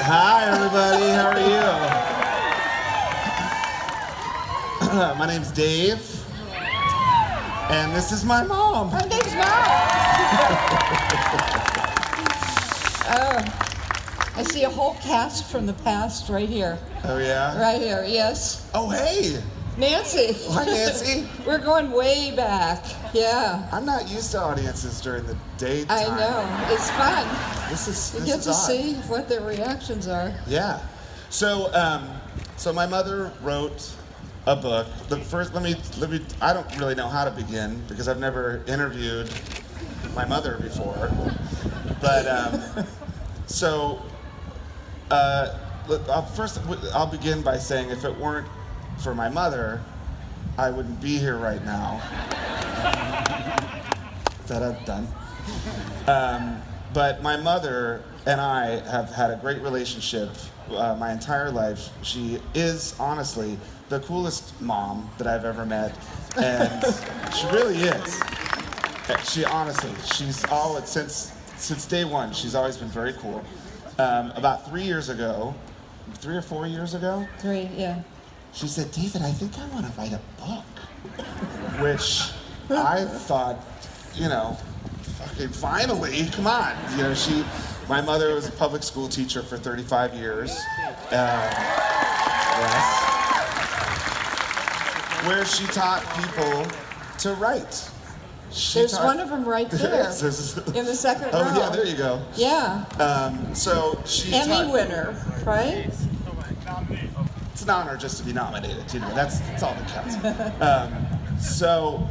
Hi, everybody. How are you? My name's Dave, and this is my mom. I'm Dave's mom. I see a whole cast from the past right here. Oh, yeah? Right here, yes. Oh, hey. Nancy. Hi, Nancy. We're going way back. Yeah. I'm not used to audiences during the daytime. I know. It's fun. This You get is to odd. see what their reactions are. Yeah. So my mother wrote a book. The first, let me. I don't really know how to begin because I've never interviewed my mother before. But look, I'll begin by saying if it weren't for my mother, I wouldn't be here right now. Done. But my mother and I have had a great relationship my entire life. She is honestly the coolest mom that I've ever met, and she really is. She's always, since day one, she's always been very cool. About 3 or 4 years ago, 3, yeah. she said, David, I think I want to write a book. Which I thought, fucking finally, come on. My mother was a public school teacher for 35 years. Yes. Where she taught people to write. There's one of them right there. In the second row. Oh, yeah, there you go. Yeah. So she Emmy winner, right? It's an honor just to be nominated, that's all that counts. So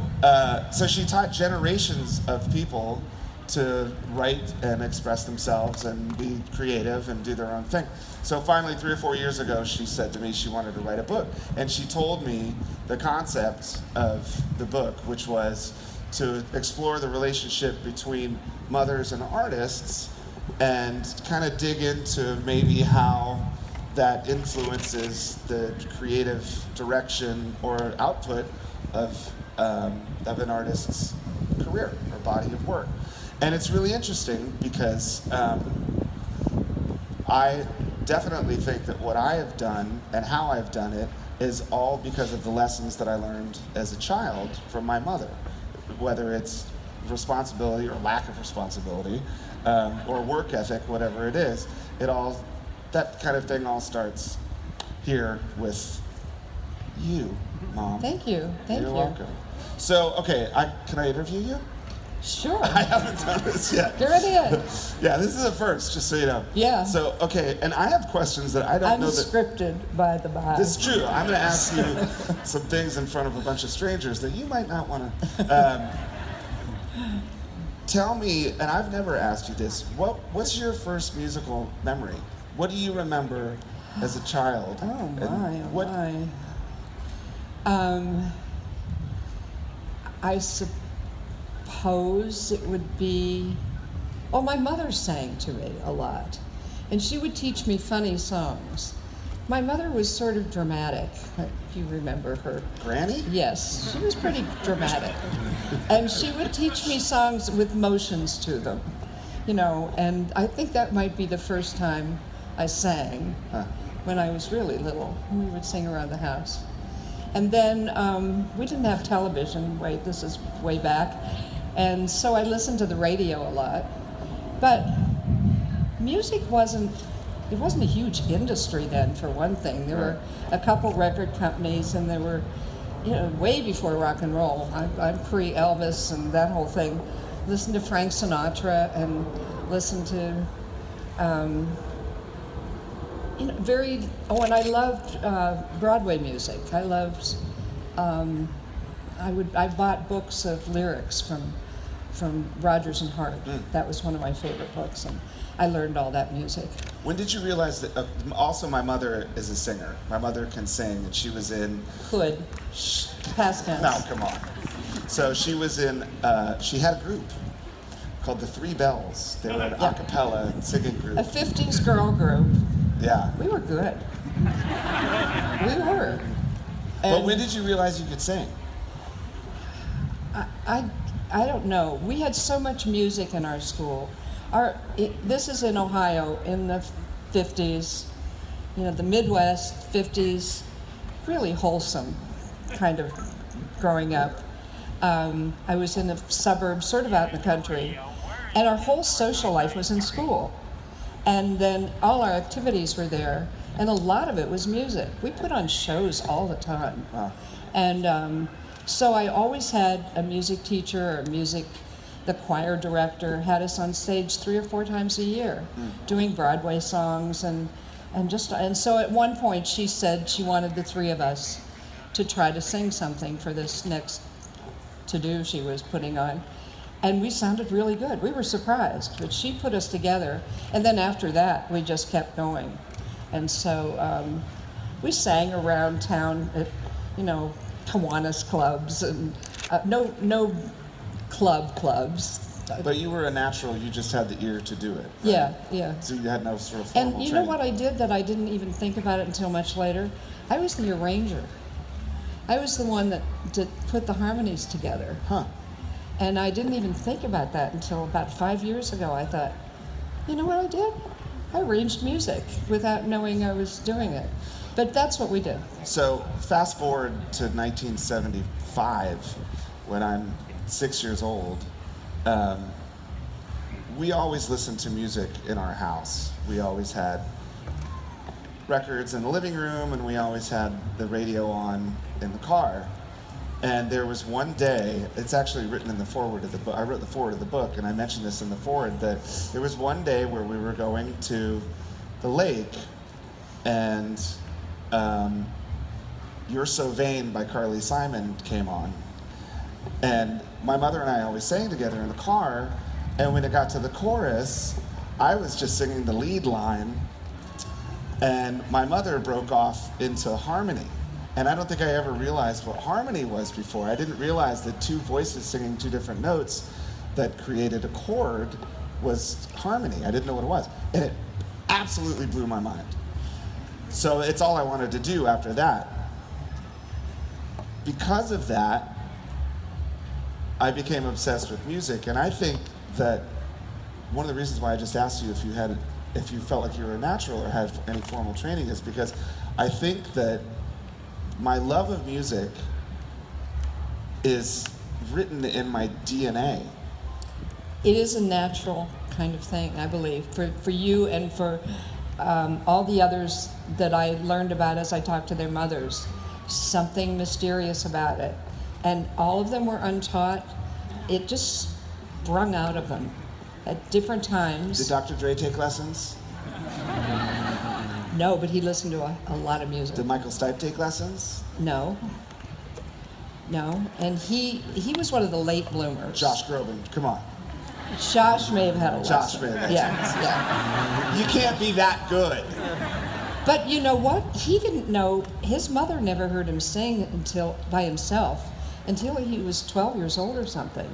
she taught generations of people to write and express themselves and be creative and do their own thing. So finally, 3 or 4 years ago, she said to me she wanted to write a book. And she told me the concept of the book, which was to explore the relationship between mothers and artists and kind of dig into maybe how that influences the creative direction or output of an artist's career or body of work. And it's really interesting because I definitely think that what I have done and how I've done it is all because of the lessons that I learned as a child from my mother, whether it's responsibility or lack of responsibility or work ethic, whatever it is. That kind of thing all starts here with you, Mom. Thank you. You're welcome. So, okay, can I interview you? Sure. I haven't done this yet. Go right ahead. Yeah, this is a first, just so you know. Yeah. So, okay, and I have questions that I don't know that... Unscripted, by the by. This is true. I'm going to ask you some things in front of a bunch of strangers that you might not want to... Tell me, and I've never asked you this, what's your first musical memory? What do you remember as a child? Oh my, I suppose it would be, my mother sang to me a lot, and she would teach me funny songs. My mother was sort of dramatic, if you remember her. Granny? Yes, she was pretty dramatic. And she would teach me songs with motions to them, and I think that might be the first time I sang when I was really little. We would sing around the house. And then we didn't have television, this is way back, and so I listened to the radio a lot. But music wasn't a huge industry then, for one thing. There were a couple record companies, and there were, way before rock and roll. I'm pre-Elvis and that whole thing. Listened to Frank Sinatra and listened to, and I loved Broadway music. I loved, I bought books of lyrics from Rodgers and Hart. That was one of my favorite books, and I learned all that music. When did you realize that, also my mother is a singer. My mother can sing, and she was in... Could. Past tense. No, come on. So she was in, she had a group called the Three Bells. They were an a cappella singing group. A 50s girl group. Yeah. We were good. We were. But when did you realize you could sing? I don't know. We had so much music in our school. This is in Ohio in the 50s, the Midwest 50s, really wholesome kind of growing up. I was in the suburbs, sort of out in the country, and our whole social life was in school. And then all our activities were there, and a lot of it was music. We put on shows all the time. Wow. And so I always had a music teacher or the choir director had us on stage 3 or 4 times a year doing Broadway songs and so at one point she said she wanted the 3 of us to try to sing something for this next to-do she was putting on. And we sounded really good. We were surprised, but she put us together. And then after that, we just kept going. And so we sang around town at, Kiwanis clubs and no clubs. But you were a natural, you just had the ear to do it. Right? Yeah. So you had no sort of formal And you training. know what I did that I didn't even think about it until much later? I was the arranger. I was the one that put the harmonies together. Huh. And I didn't even think about that until about 5 years ago. I thought, you know what I did? I arranged music without knowing I was doing it. But that's what we did. So fast forward to 1975, when I'm 6 years old. We always listened to music in our house. We always had records in the living room, and we always had the radio on in the car. And there was one day, it's actually written in the foreword of the book, I wrote the foreword of the book, and I mentioned this in the foreword, that there was one day where we were going to the lake, and You're So Vain by Carly Simon came on. And my mother and I always sang together in the car, and when it got to the chorus, I was just singing the lead line, and my mother broke off into harmony. And I don't think I ever realized what harmony was before. I didn't realize that 2 voices singing 2 different notes that created a chord was harmony. I didn't know what it was. And it absolutely blew my mind. So it's all I wanted to do after that. Because of that, I became obsessed with music. And I think that one of the reasons why I just asked you if you felt like you were a natural or had any formal training is because I think that my love of music is written in my DNA. It is a natural kind of thing, I believe, for you and for all the others that I learned about as I talked to their mothers. Something mysterious about it. And all of them were untaught. It just sprung out of them at different times. Did Dr. Dre take lessons? No, but he listened to a lot of music. Did Michael Stipe take lessons? No. And he was one of the late bloomers. Josh Groban, come on. Josh may have had a lesson. Josh may have. Yeah. You can't be that good. But you know what? He didn't know, his mother never heard him sing by himself until he was 12 years old or something.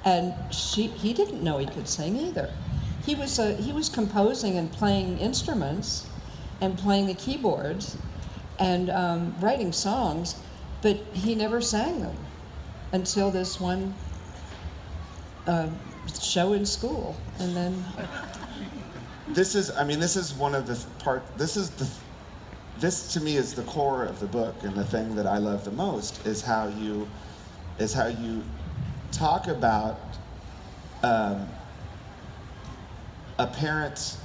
And he didn't know he could sing either. He was composing and playing instruments and playing the keyboards and writing songs, but he never sang them until this one show in school. And then This is one of the this to me is the core of the book, and the thing that I love the most is how you talk about a parent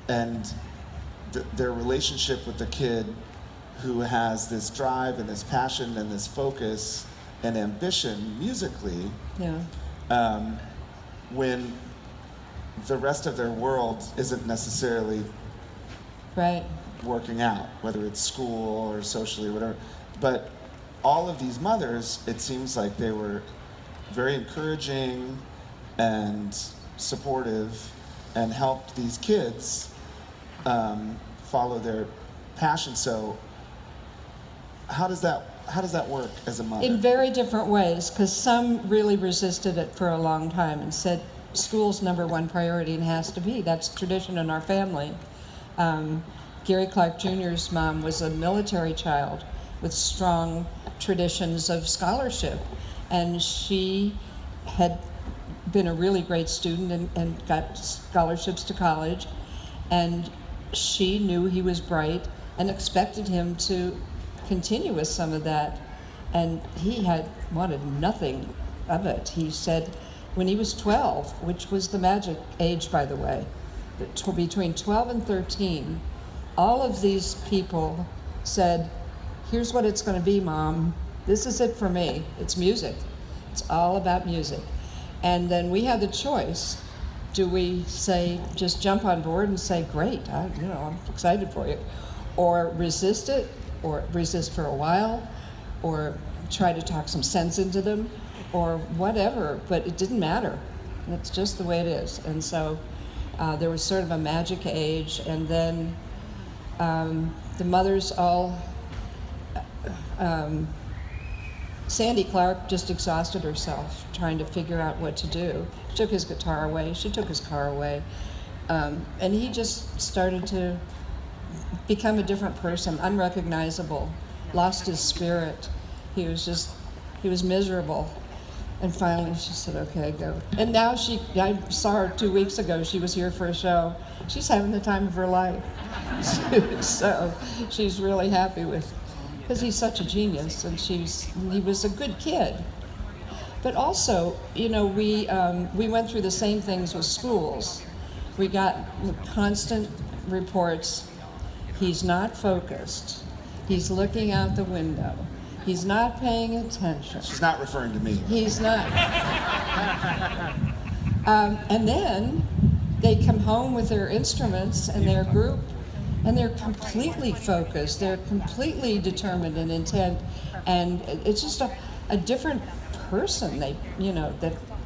and their relationship with the kid who has this drive and this passion and this focus and ambition musically, when the rest of their world isn't necessarily right. working out, whether it's school or socially or whatever. But all of these mothers, it seems like they were very encouraging and supportive and helped these kids follow their passion. So how does that work as a mother? In very different ways, because some really resisted it for a long time and said school's #1 priority and has to be. That's tradition in our family. Gary Clark Jr.'s mom was a military child with strong traditions of scholarship. and she had been a really great student and got scholarships to college, and she knew he was bright and expected him to continue with some of that, and he had wanted nothing of it. He said when he was 12, which was the magic age, by the way, between 12 and 13, all of these people said, here's what it's going to be, Mom. This is it for me. It's music. It's all about music. And then we had the choice. Do we say, just jump on board and say, great, I'm excited for you, or resist it, or resist for a while, or try to talk some sense into them, or whatever, but it didn't matter. It's just the way it is. And so there was sort of a magic age, and then the mothers all, Sandy Clark just exhausted herself trying to figure out what to do. She took his guitar away, she took his car away, and he just started to become a different person, unrecognizable, lost his spirit. He was miserable. And finally she said, okay, go. And now I saw her 2 weeks ago, she was here for a show. She's having the time of her life. So she's really happy because he's such a genius, and he was a good kid. But also, we went through the same things with schools. We got constant reports, he's not focused, he's looking out the window, he's not paying attention. She's not referring to me. He's not. And then they come home with their instruments and their group, and they're completely focused, they're completely determined and intent, and it's just a different person.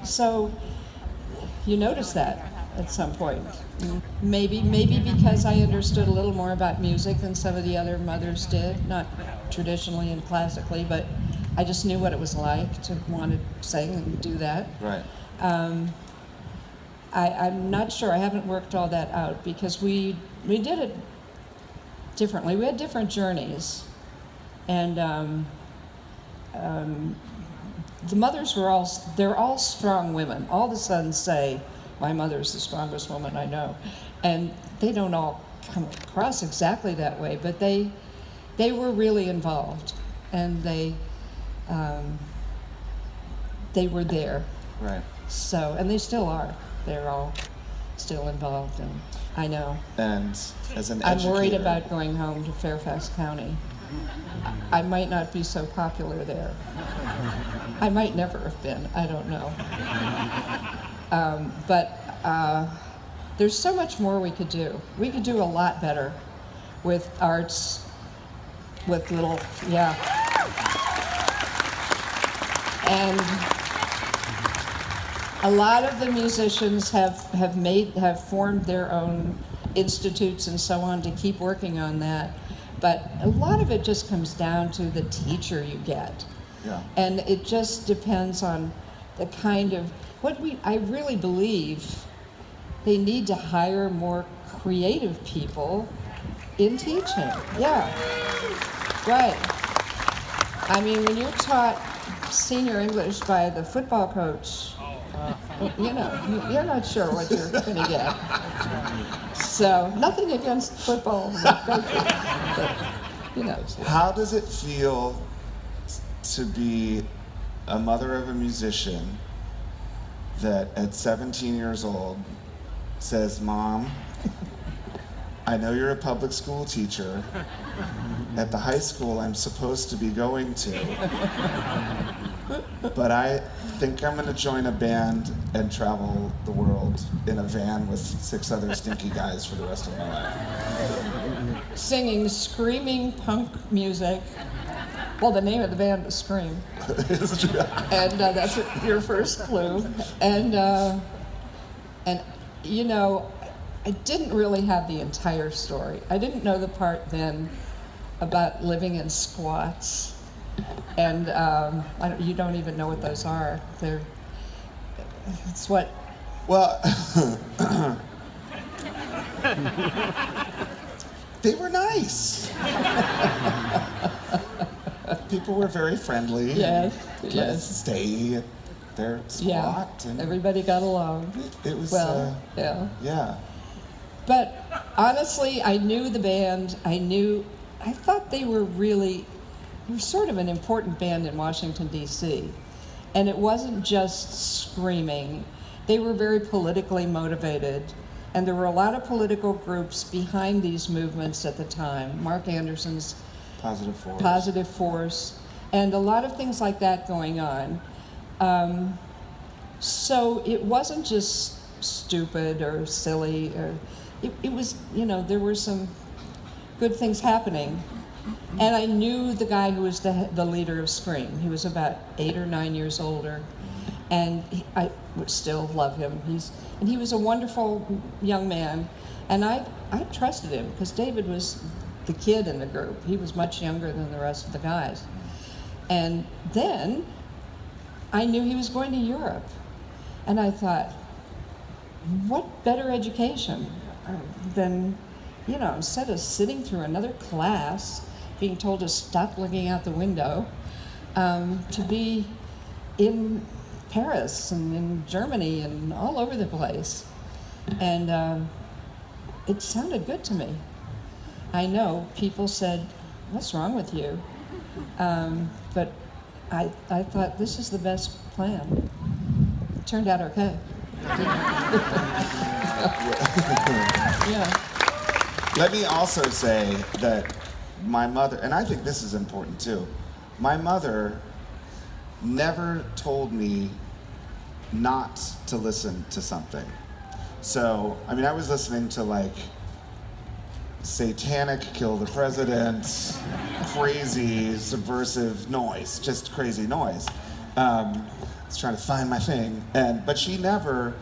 So you notice that at some point. Maybe because I understood a little more about music than some of the other mothers did, not traditionally and classically, but I just knew what it was like to want to sing and do that. Right. I'm not sure, I haven't worked all that out, because we did it differently. We had different journeys, and the mothers they're all strong women. All the sons say, my mother's the strongest woman I know. And they don't all come across exactly that way, but they were really involved, and they were there. Right. So, and they still are. They're all still involved, and I know. And as an I'm educator, worried about going home to Fairfax County. I might not be so popular there. I might never have been, I don't know. But there's so much more we could do. We could do a lot better with arts, with little, yeah. And a lot of the musicians have formed their own institutes and so on to keep working on that. But a lot of it just comes down to the teacher you get. Yeah. And it just depends on the kind of, I really believe they need to hire more creative people in teaching. Yeah, right. I mean, when you're taught senior English by the football coach, you're not sure what you're going to get. So, nothing against football coaches, but, How does it feel to be a mother of a musician that at 17 years old says, Mom, I know you're a public school teacher. At the high school I'm supposed to be going to. But I think I'm going to join a band and travel the world in a van with 6 other stinky guys for the rest of my life. Singing screaming punk music. Well, the name of the band was Scream. And that's your first clue. And I didn't really have the entire story. I didn't know the part then about living in squats. And you don't even know what those are. It's what... Well, they were nice. people were very friendly. Yes, Let us yes. stay at their Yeah, spot. And everybody got along. it was, Well, yeah. yeah. But honestly, I knew the band. I thought they were sort of an important band in Washington, D.C. And it wasn't just screaming. They were very politically motivated. And there were a lot of political groups behind these movements at the time. Mark Anderson's Positive Force, and a lot of things like that going on. So it wasn't just stupid or silly, or it was, there were some good things happening. And I knew the guy who was the leader of Scream. He was about 8 or 9 years older, and I would still love him. He was a wonderful young man, and I trusted him because David was the kid in the group. He was much younger than the rest of the guys. And then I knew he was going to Europe, and I thought, what better education than, instead of sitting through another class, being told to stop looking out the window, to be in Paris and in Germany and all over the place. And it sounded good to me. I know people said, what's wrong with you? But I thought this is the best plan. It turned out okay. Yeah. Let me also say that my mother, and I think this is important too, my mother never told me not to listen to something. So, I was listening to satanic kill the president, crazy subversive noise, just crazy noise. I was trying to find my thing, but she never,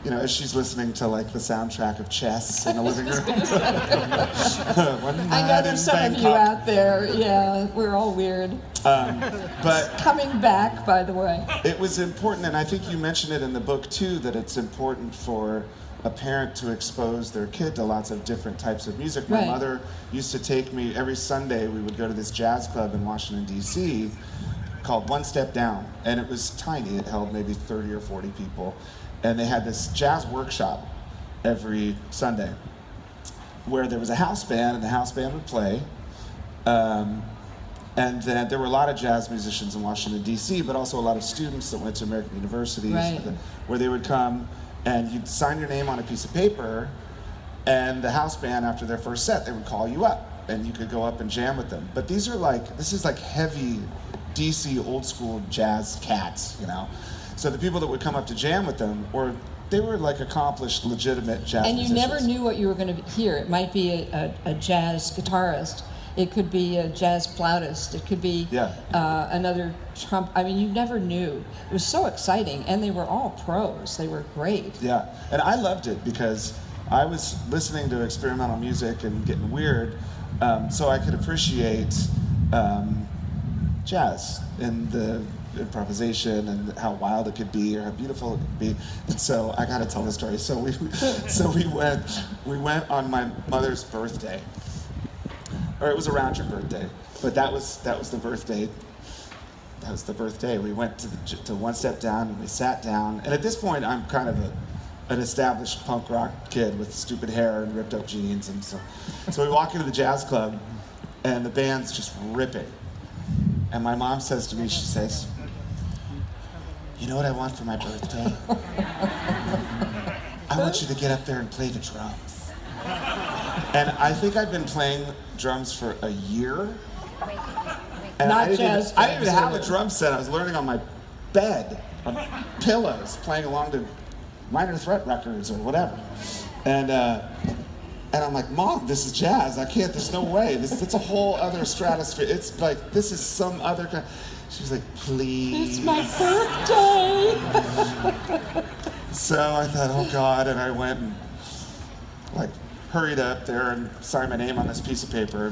as she's listening to the soundtrack of Chess in the living room. I know there's some of you out there. Yeah, we're all weird. But coming back, by the way. It was important, and I think you mentioned it in the book too, that it's important for a parent to expose their kid to lots of different types of music. My mother used to take me every Sunday. We would go to this jazz club in Washington, D.C. called One Step Down, and it was tiny. It held maybe 30 or 40 people, and they had this jazz workshop every Sunday where there was a house band, and the house band would play. And then there were a lot of jazz musicians in Washington, D.C., but also a lot of students that went to American universities, where they would come and you'd sign your name on a piece of paper, and the house band, after their first set, they would call you up, and you could go up and jam with them. But this is heavy D.C. old school jazz cats, So the people that would come up to jam with them, they were accomplished, legitimate jazz musicians. And you never knew what you were going to hear. It might be a jazz guitarist. It could be a jazz flautist. It could be another you never knew. It was so exciting, and they were all pros. They were great. Yeah, and I loved it because I was listening to experimental music and getting weird, so I could appreciate jazz and the improvisation and how wild it could be or how beautiful it could be. And so I got to tell the story. So we went on my mother's birthday. Or it was around your birthday, but that was the birthday. That was the birthday. We went to One Step Down, and we sat down. And at this point, I'm kind of an established punk rock kid with stupid hair and ripped up jeans, and so we walk into the jazz club, and the band's just ripping. And my mom says to me, she says, "You know what I want for my birthday? I want you to get up there and play the drums." And I think I've been playing drums for a year. And I didn't even have a drum set. I was learning on my bed, on pillows, playing along to Minor Threat records or whatever. And I'm like, "Mom, this is jazz. I can't, there's no way. It's a whole other stratosphere. It's this is some other kind." She was like, "Please." It's my birthday. So I thought, oh God, and I went and hurried up there and signed my name on this piece of paper.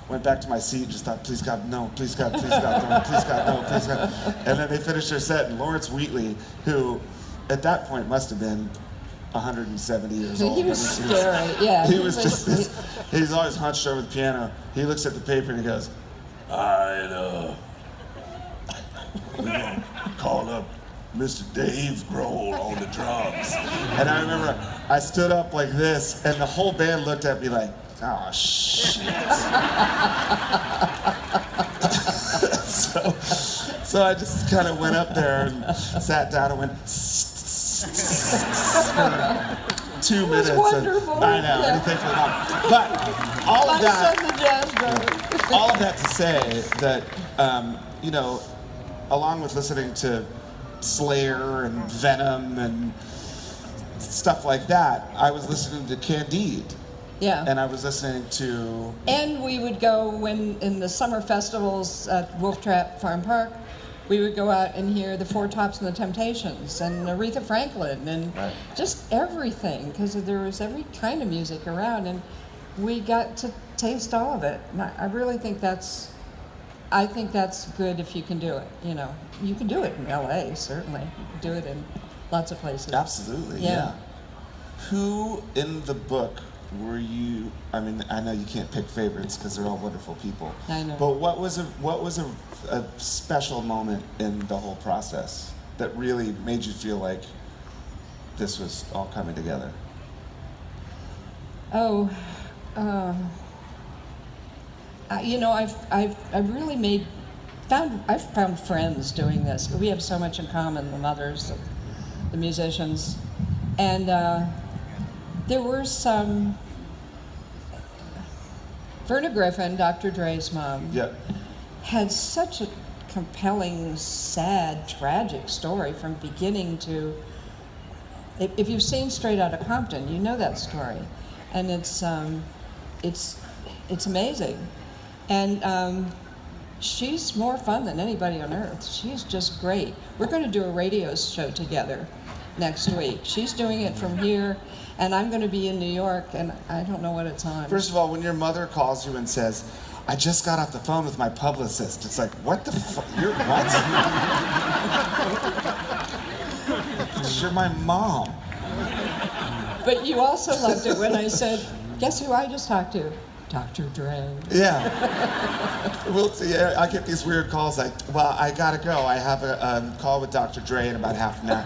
Went back to my seat and just thought, please God, no, please God, please God, no, please God, no, please God. And then they finished their set, and Lawrence Wheatley, who at that point must have been 170 years old. He was scary, yeah. He was just this, he's always hunched over the piano. He looks at the paper and he goes, We're gonna call up Mr. Dave Grohl on the drums. And I remember I stood up like this, and the whole band looked at me like, oh shit. So I just kind of went up there and sat down and went for 2 minutes. Wonderful. And, I know, anything for the mom. But all of that. My son, the jazz drummer. All of that to say that, you know, along with listening to Slayer and Venom and stuff like that, I was listening to Candide. Yeah. And I was listening to... And we would go when in the summer festivals at Wolf Trap Farm Park, we would go out and hear the Four Tops and the Temptations and Aretha Franklin and just everything, because there was every kind of music around, and we got to taste all of it. And I really think that's good if you can do it. You know, you can do it in LA, certainly. You can do it in lots of places. Absolutely, yeah. Who in the book were you? I mean, I know you can't pick favorites because they're all wonderful people. I know. But what was a special moment in the whole process that really made you feel like this was all coming together? Oh, you know, I've really I've found friends doing this. We have so much in common, the mothers of the musicians, and there were some. Verna Griffin, Dr. Dre's mom, had such a compelling, sad, tragic story from beginning to. If you've seen Straight Outta Compton, you know that story, and it's amazing, and she's more fun than anybody on earth. She's just great. We're going to do a radio show together next week. She's doing it from here, and I'm going to be in New York, and I don't know what it's on. First of all, when your mother calls you and says, I just got off the phone with my publicist, it's like, what the fuck? You're what? You're my mom. But you also loved it when I said, guess who I just talked to? Dr. Dre. Yeah. Well, yeah, I get these weird calls like, well, I gotta go. I have a call with Dr. Dre in about half an hour.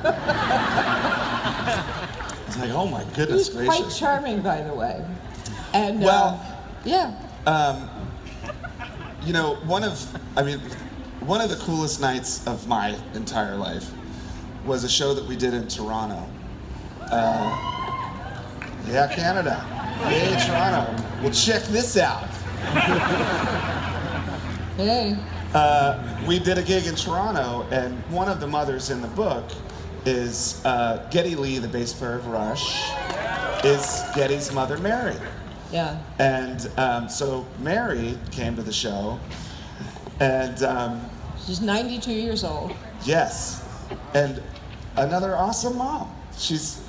It's like, oh my goodness He's gracious. quite charming, by the way. And well, yeah. You know, one of the coolest nights of my entire life was a show that we did in Toronto. Yeah, Canada. Hey, Toronto. Well, check this out. Hey. We did a gig in Toronto, and one of the mothers in the book is Geddy Lee, the bass player of Rush, is Geddy's mother, Mary. Yeah. And so Mary came to the show, and she's 92 years old. yes, and another awesome mom. She's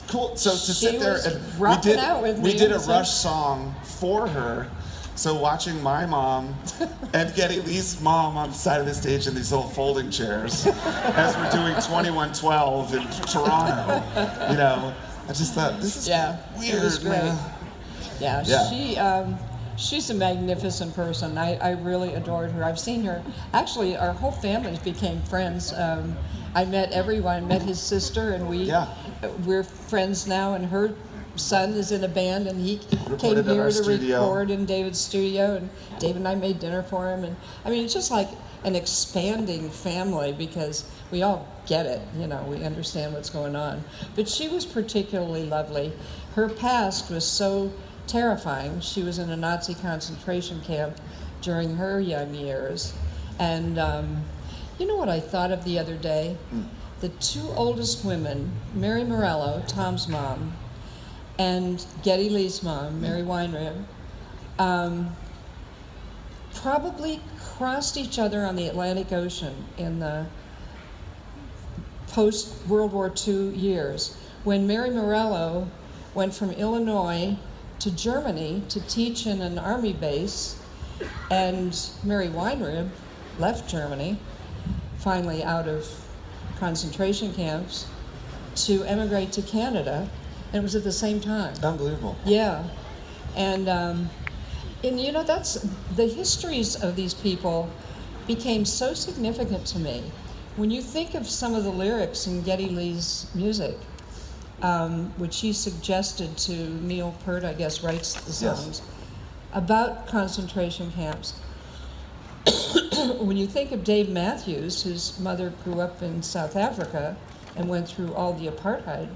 cool. So to sit there and we did a Rush song for her. So watching my mom and Geddy Lee's mom on the side of the stage in these little folding chairs as we're doing 2112 in Toronto, you know, I just thought this is weird. It was great. Man. Yeah, she's a magnificent person. I really adored her. I've seen her. Actually, our whole family became friends. I met everyone. Met his sister, and we're friends now. And her son is in a band, and he came here to record in David's studio. And David and I made dinner for him. And I mean, it's just like an expanding family because we all get it. You know, we understand what's going on. But she was particularly lovely. Her past was so terrifying. She was in a Nazi concentration camp during her young years. And you know what I thought of the other day? The two oldest women, Mary Morello, Tom's mom, and Geddy Lee's mom, Mary Weinrib, probably crossed each other on the Atlantic Ocean in the post-World War II years, when Mary Morello went from Illinois to Germany to teach in an army base, and Mary Weinrib left Germany, finally out of concentration camps, to emigrate to Canada, and it was at the same time. Unbelievable. Yeah, and And you know, that's the histories of these people became so significant to me. When you think of some of the lyrics in Geddy Lee's music, which he suggested to Neil Peart, I guess, writes the songs about concentration camps. When you think of Dave Matthews, whose mother grew up in South Africa and went through all the apartheid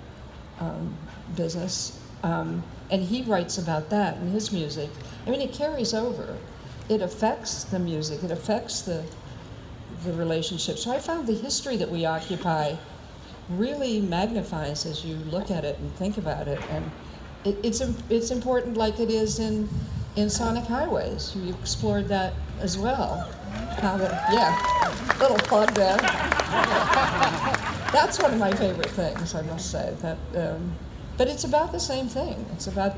business, and he writes about that in his music. I mean, it carries over. It affects the music. It affects the relationship. So I found the history that we occupy really magnifies as you look at it and think about it. And it's important, like it is in Sonic Highways. You explored that as well. How little plug there. That's one of my favorite things, I must say. That, but it's about the same thing. It's about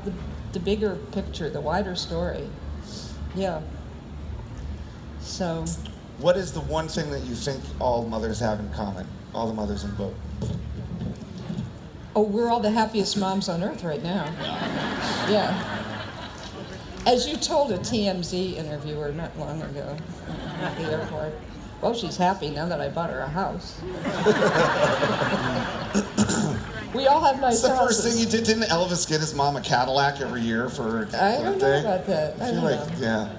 the bigger picture, the wider story. Yeah. So. What is the one thing that you think all mothers have in common? All the mothers in boat. Oh, we're all the happiest moms on earth right now. Yeah. As you told a TMZ interviewer not long ago at the airport, well, she's happy now that I bought her a house. We all have nice houses. That's the first thing you did. Didn't Elvis get his mom a Cadillac every year for her birthday? I don't know about that. I feel like, yeah.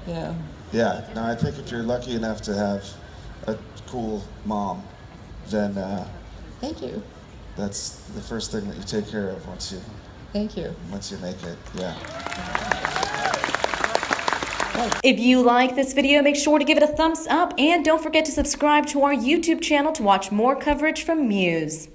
Yeah. Yeah, no, I think if you're lucky enough to have a cool mom, then Thank you. That's the first thing that you take care of once you Thank you. Once you make it, yeah. If you like this video, make sure to give it a thumbs up and don't forget to subscribe to our YouTube channel to watch more coverage from MUSE.